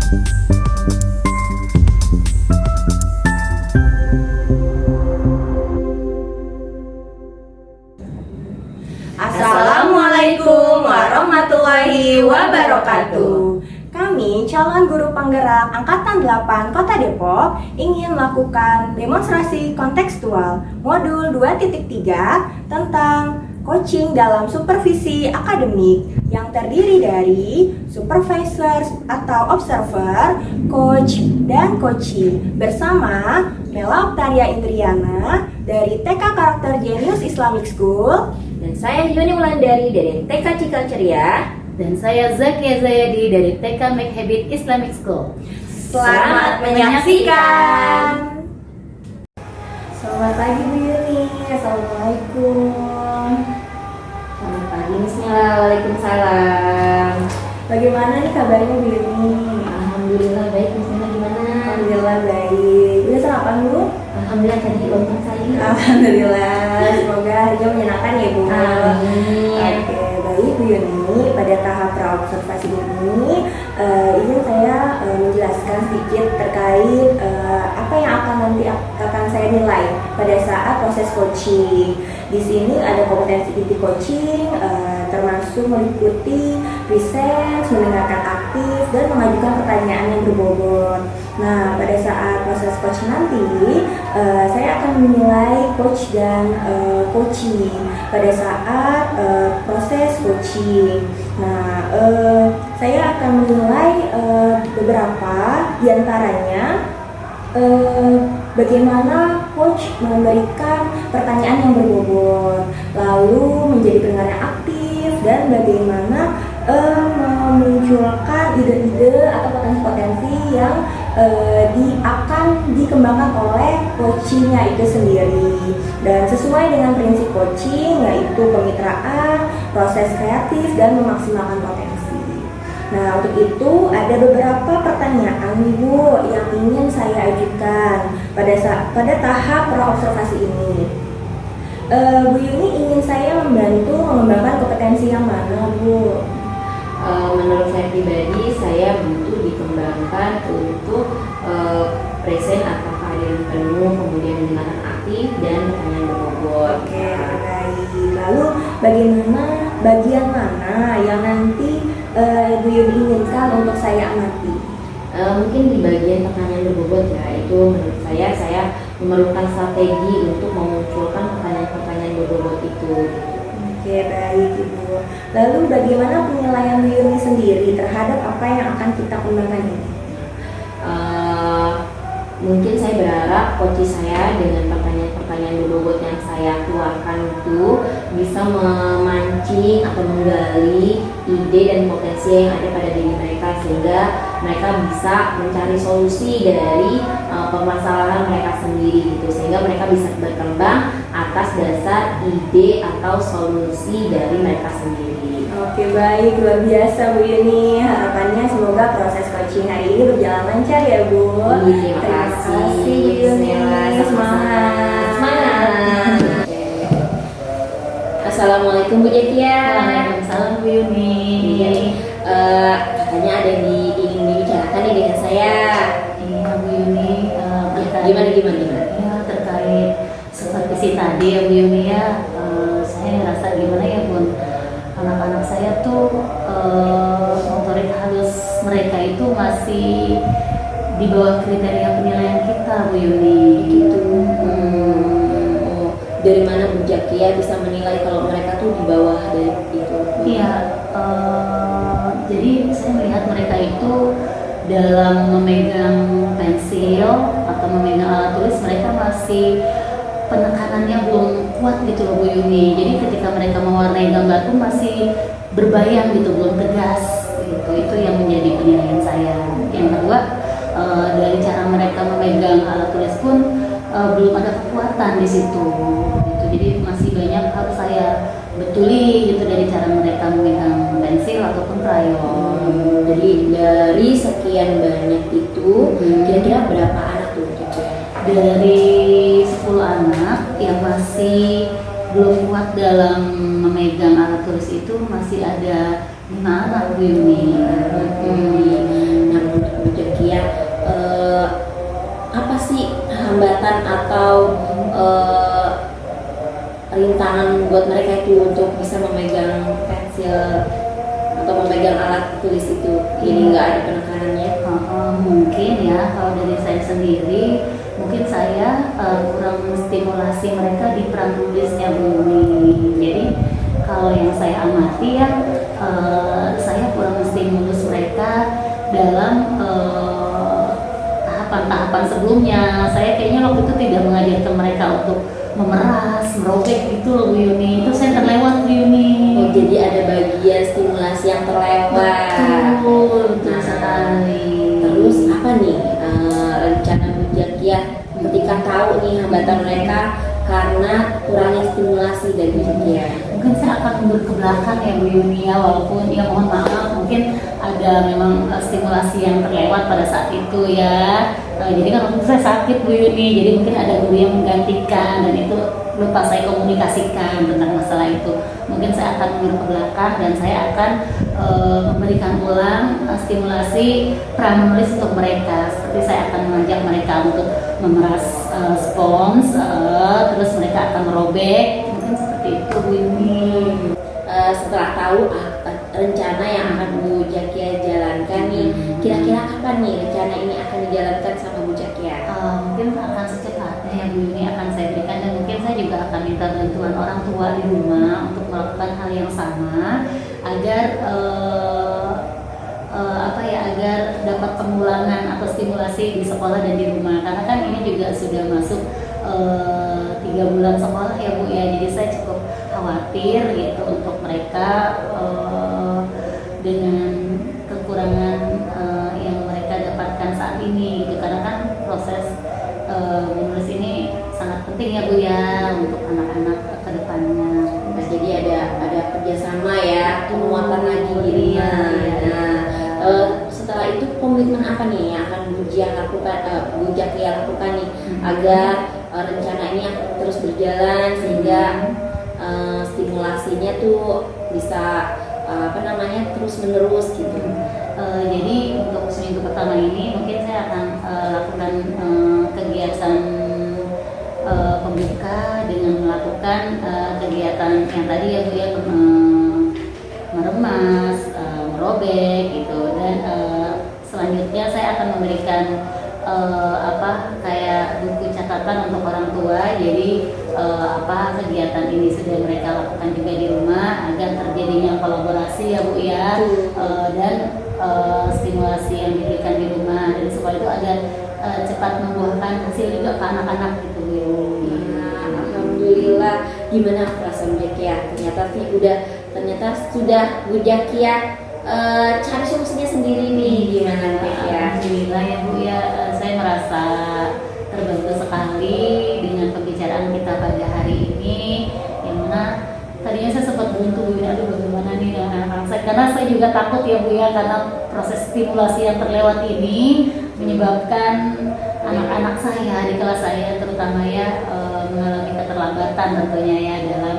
Assalamualaikum warahmatullahi wabarakatuh. Kami calon guru penggerak Angkatan 8 Kota Depok ingin melakukan demonstrasi kontekstual modul 2.3 tentang coaching dalam supervisi akademik yang terdiri dari supervisor atau observer, coach, dan coachee bersama Mela Octaria Indriana dari TK Karakter Genius Islamic School. Dan saya Yuni Wulandari dari TK Cikal Ceria. Dan saya Zakia Zayadi dari TK Make Habit Islamic School. Selamat menyaksikan. Selamat pagi Bu Yuni. Assalamualaikum. Selamat pagi Bismillah. Waalaikumsalam. Bagaimana nih kabarnya Bu Yuni? Alhamdulillah baik. Bismillah gimana? Alhamdulillah baik. Udah sarapan Bu? Alhamdulillah tadi lontong sayur. Alhamdulillah. Semoga harinya menyenangkan ya Bu. Amin. Oke, baik Bu Yuni. Pada tahap praobservasi ini izin saya menjelaskan sedikit terkait apa yang akan saya nilai pada saat proses coaching. Di sini ada kompetensi inti coaching, termasuk meliputi present, mendengarkan aktif, dan mengajukan pertanyaan yang berbobot. Nah, pada saat proses coaching nanti, saya akan menilai coach dan coachee pada saat proses coaching. Nah, saya akan menilai beberapa diantaranya bagaimana coach memberikan pertanyaan yang berbobot, lalu menjadi pendengar yang aktif, dan bagaimana memunculkan ide-ide atau potensi-potensi yang akan dikembangkan oleh coachingnya itu sendiri, dan sesuai dengan prinsip coaching yaitu kemitraan, proses kreatif, dan memaksimalkan potensi. Nah, untuk itu ada beberapa pertanyaan Bu yang ingin saya ajukan pada tahap praobservasi ini. Bu Yuni ingin saya membantu mengembangkan kompetensi yang mana Bu? Menurut saya pribadi, saya butuh dikembangkan untuk present atau kehadiran penuh, kemudian mendengarkan aktif, dan pertanyaan berbobot. Oke, baik. Lalu bagaimana bagian mana yang nanti Bu Yuni inginkan untuk saya amati? Mungkin di bagian pertanyaan berbobot ya, itu menurut saya memerlukan strategi untuk memunculkan pertanyaan-pertanyaan berbobot itu. Oke, baik Ibu. Lalu bagaimana penilaian Bu Yuni sendiri terhadap apa yang akan kita kembangkan ini? Mungkin saya berharap coach saya dengan pertanyaan-pertanyaan berbobot yang saya keluarkan itu bisa memancing atau menggali ide dan potensi yang ada pada diri mereka, sehingga mereka bisa mencari solusi dari permasalahan mereka sendiri gitu, sehingga mereka bisa berkembang atas dasar ide atau solusi dari mereka sendiri. Oke, baik, luar biasa Bu Yuni. Harapannya semoga proses coaching hari ini berjalan lancar ya Bu. Terima kasih Bu Yuni. Semangat. Assalamualaikum Bu Zakia. Waalaikumsalam Bu Yuni. Katanya ada yang ingin dibicarakan nih dengan saya. Iya Bu Yuni. Gimana? Ya, terkait supervisi tadi ya Bu Yuni ya. Saya rasa gimana ya Bun, anak-anak saya tuh motorik halus mereka itu masih di bawah kriteria penilaian kita Bu Yuni gitu. Dari mana Bu Zakia bisa menilai kalau mereka tuh di bawah dari itu? Iya, jadi saya melihat mereka itu dalam memegang pensil atau memegang alat tulis, mereka masih penekanannya belum kuat gitu loh Bu Yuni. Jadi ketika mereka mewarnai gambar pun masih berbayang gitu, belum tegas gitu. Itu yang menjadi penilaian saya. Yang kedua, dari cara mereka memegang alat tulis pun belum ada kekuatan di situ gitu. Jadi masih banyak harus saya betuli gitu dari cara mereka memegang pensil ataupun krayon. Jadi dari sekian banyak itu kira-kira berapa anak tuh? Dari 10 anak yang masih belum kuat dalam memegang alat tulis itu masih ada 5 anak Bu Yuni. Nah, menurut Bu itu untuk bisa memegang pensil atau memegang alat tulis itu, jadi nggak ada penekanannya? Mungkin ya, kalau dari saya sendiri mungkin saya kurang menstimulasi mereka di peran tulisnya Bu Yuni. Jadi kalau yang saya amati ya, saya kurang menstimulus mereka dalam tahapan-tahapan sebelumnya. Saya kayaknya waktu itu tidak mengajarkan mereka untuk memeras, merobek gitu loh Bu Yuni. Itu saya terlewat Bu Yuni. Oh, jadi ada bagian stimulasi yang terlewat. Betul sekali. Terus apa nih rencana Bu Zakiah ketika tahu nih hambatan mereka karena kurangnya stimulasi dari Bu Zakiah? Mungkin saya akan mundur ke belakang ya Bu Yuni ya, walaupun ya mohon maaf mungkin ada memang stimulasi yang terlewat pada saat itu ya. Jadi kan waktu itu saya sakit Bu Yuni, jadi mungkin ada guru yang menggantikan dan itu lupa saya komunikasikan tentang masalah itu. Mungkin saya akan mundur ke belakang dan saya akan memberikan ulang stimulasi menulis untuk mereka. Seperti saya akan mengajak mereka untuk memeras spons, terus mereka akan merobek. Mungkin seperti itu Bu Yuni. Setelah tahu rencana yang akan Bu Zakiah jalankan nih, kira-kira kapan nih rencana ini akan dijalankan sama Bu Zakiah? Mungkin akan secepatnya ya Bu Yuni akan saya berikan, dan mungkin saya juga akan minta bantuan orang tua di rumah untuk melakukan hal yang sama agar agar dapat pengulangan atau stimulasi di sekolah dan di rumah, karena kan ini juga sudah masuk 3 bulan sekolah ya Bu ya, jadi saya cukup khawatir gitu untuk mereka dengan kekurangan yang mereka dapatkan saat ini gitu, karena kan proses menulis ini sangat penting ya Bu ya untuk anak-anak ke depannya. Nah, jadi ada kerjasama ya, penguatan lagi dirinya. Setelah itu komitmen apa nih yang akan Bu Zakiah lakukan nih agar rencana ini terus berjalan sehingga stimulasinya tuh bisa terus menerus gitu. Jadi untuk seminggu pertama ini mungkin saya akan lakukan kegiatan pembuka dengan melakukan kegiatan yang tadi ya Bu ya, meremas, merobek gitu, dan selanjutnya saya akan memberikan kayak buku catatan untuk orang tua. Jadi kegiatan ini sudah mereka lakukan juga di rumah agar terjadinya kolaborasi ya Bu ya, dan stimulasi yang diberikan di rumah, dan supaya itu agar cepat membuahkan hasil juga ke anak-anak gitu Bu. Alhamdulillah. Gimana perasaan Bu Zakiah? Ternyata sudah Bu Zakiah cari solusinya sendiri nih, gimana Bu Zakiah? Alhamdulillah ya Bu ya, saya merasa terbantu sekali dengan pembicaraan kita pada hari ini, yang mana tadinya saya sempat buntu, aduh bagaimana nih dengan anak-anak saya, karena saya juga takut ya Bu ya, karena proses stimulasi yang terlewat ini menyebabkan anak-anak saya di kelas saya terutama ya mengalami keterlambatan tentunya ya dalam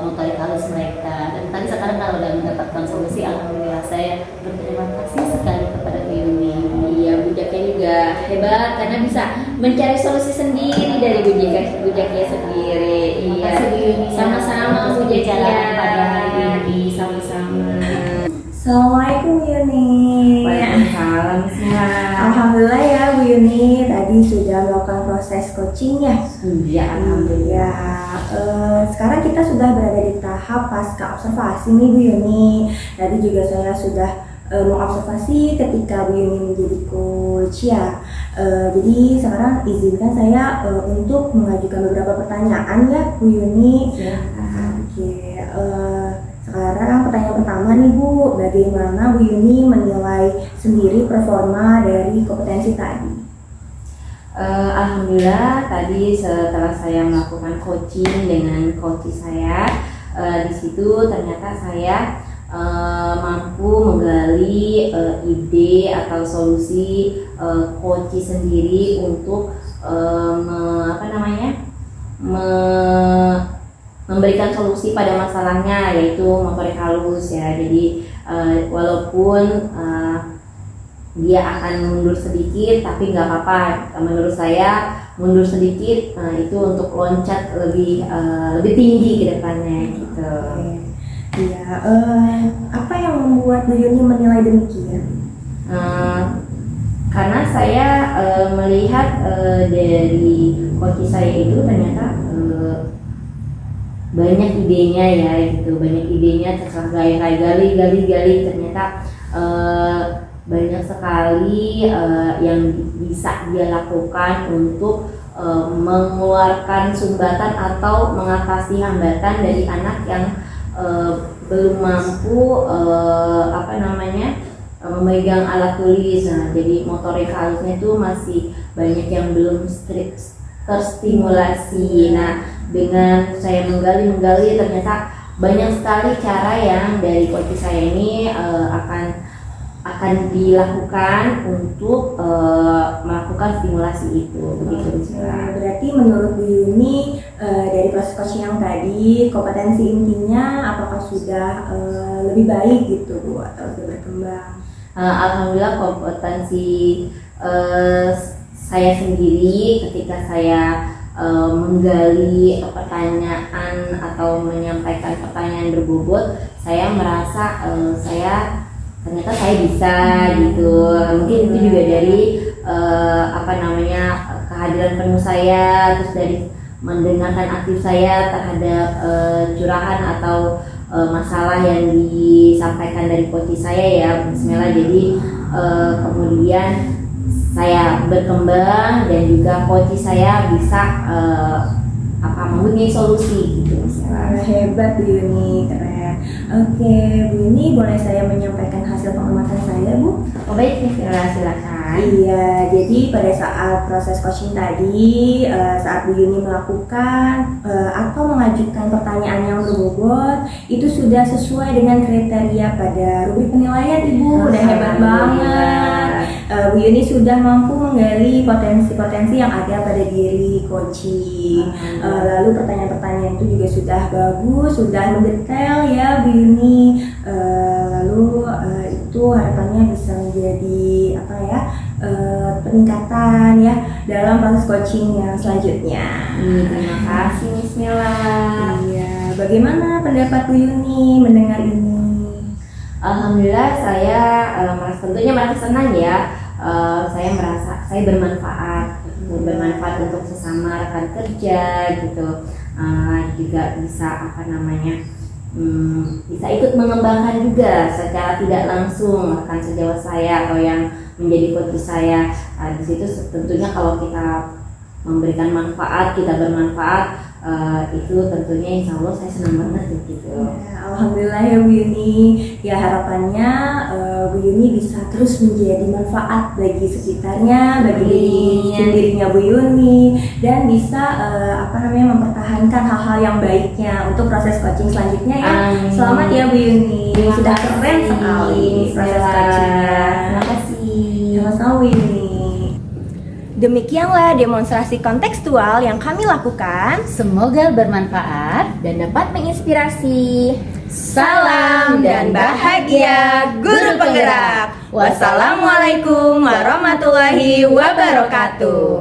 motorik halus mereka. Dan tadi sekarang kalau sudah mendapatkan solusi, alhamdulillah saya berterima kasih sekali kepada Bu Yuni. Iya, Bu Zakiah juga hebat karena bisa mencari solusi sendiri dari Bu Zakiah sendiri. Terima kasih Bu Yuni. Sama-sama Bu Zakiah pada hari ini. Sama-sama. Assalamualaikum Bu Yuni. Waalaikumsalam semua. Alhamdulillah ya Bu Yuni, tadi sudah melakukan proses coachingnya. Iya, alhamdulillah. Sekarang kita sudah berada di tahap pasca observasi nih Bu Yuni. Tadi juga saya sudah mengobservasi ketika Bu Yuni menjadi coach ya. Jadi sekarang izinkan saya untuk mengajukan beberapa pertanyaan ya Bu Yuni. Sekarang pertanyaan pertama nih Bu, bagaimana Bu Yuni menilai sendiri performa dari kompetensi tadi? Alhamdulillah tadi setelah saya melakukan coaching dengan coach saya, di situ ternyata saya mampu menggali ide atau solusi coach sendiri untuk memberikan solusi pada masalahnya, yaitu motorik halus ya. Jadi walaupun dia akan mundur sedikit, tapi nggak apa-apa. Menurut saya mundur sedikit itu untuk loncat lebih tinggi ke depannya gitu. Iya, apa yang membuat Bu Yuni menilai demikian? Karena saya melihat dari coach saya itu ternyata banyak idenya ya gitu, banyak idenya setelah gali ternyata banyak sekali yang bisa dia lakukan untuk mengeluarkan sumbatan atau mengatasi hambatan dari anak yang belum mampu memegang alat tulis. Nah, jadi motorik halusnya itu masih banyak yang belum terstimulasi. Nah, dengan saya menggali ternyata banyak sekali cara yang dari coach saya ini akan dilakukan untuk melakukan stimulasi itu begitu. Berarti menurut Bu Yuni dari proses coaching yang tadi, kompetensi intinya apakah sudah lebih baik gitu Bu atau sudah berkembang? Alhamdulillah kompetensi saya sendiri ketika saya menggali pertanyaan atau menyampaikan pertanyaan berbobot, saya merasa ternyata saya bisa gitu. Mungkin itu juga dari kehadiran penuh saya, terus dari mendengarkan aktif saya terhadap curahan atau masalah yang disampaikan dari coach saya ya. Bismillah. Jadi kemudian saya berkembang dan juga coach saya bisa mempunyai solusi gitu. Hebat Bu Yuni, keren. Oke, Bu Yuni, boleh saya menyampaikan hasil pengamatan saya, Bu? Oh baik, silakan. Iya, jadi pada saat proses coaching tadi, saat Bu Yuni melakukan atau mengajukan pertanyaan yang berbobot, itu sudah sesuai dengan kriteria pada rubrik penilaian, Ibu. Udah hebat banget. Bu Yuni sudah mampu menggali potensi-potensi yang ada pada diri coaching. Lalu pertanyaan-pertanyaan itu juga sudah bagus, sudah mendetail ya Bu Yuni. Lalu itu harapannya bisa menjadi peningkatan ya dalam proses coaching yang selanjutnya. Terima kasih Miss Mela. Iya, bagaimana pendapat Bu Yuni mendengar ini? Alhamdulillah saya tentunya merasa senang ya. Saya merasa saya bermanfaat untuk sesama rekan kerja gitu. Juga bisa bisa ikut mengembangkan juga secara tidak langsung rekan sejawat saya atau yang menjadi coach saya. Di situ tentunya kalau kita memberikan manfaat, kita bermanfaat, itu tentunya insya Allah saya senang banget gitu. Ya, alhamdulillah ya Bu Yuni. Ya harapannya Bu Yuni bisa terus menjadi manfaat bagi sekitarnya, bagi diri sendirinya Bu Yuni, dan bisa mempertahankan hal-hal yang baiknya untuk proses coaching selanjutnya ya. Selamat ya Bu Yuni. Sudah keren sekali proses coachingnya. Terima kasih. Sama-sama Bu Yuni. Demikianlah demonstrasi kontekstual yang kami lakukan. Semoga bermanfaat Dan dapat menginspirasi. Salam dan bahagia guru penggerak. Wassalamualaikum warahmatullahi wabarakatuh.